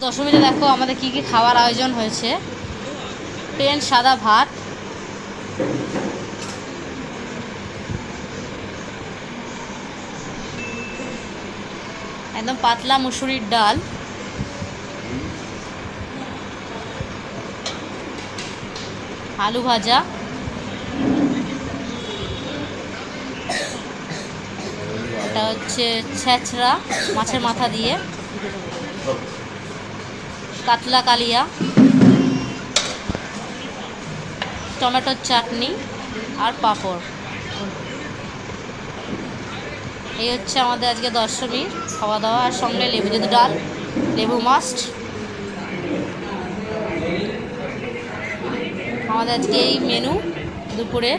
দশমীতে দেখো আমাদের কি কি খাবার আয়োজন হয়েছে। প্লেন সাদা ভাত, একদম পাতলা মুসুরির ডাল, আলু ভাজা, এটা হচ্ছে ছেঁচড়া মাছের মাথা দিয়ে, কাতলা কালিয়া, টমেটোর চাটনি আর পাঁপড়। এই হচ্ছে আমাদের আজকে দশমীর খাওয়া দাওয়া। আর সঙ্গে লেবু যদি ডাল, লেবু মাস্ট। আমাদের আজকে এই মেনু দুপুরে।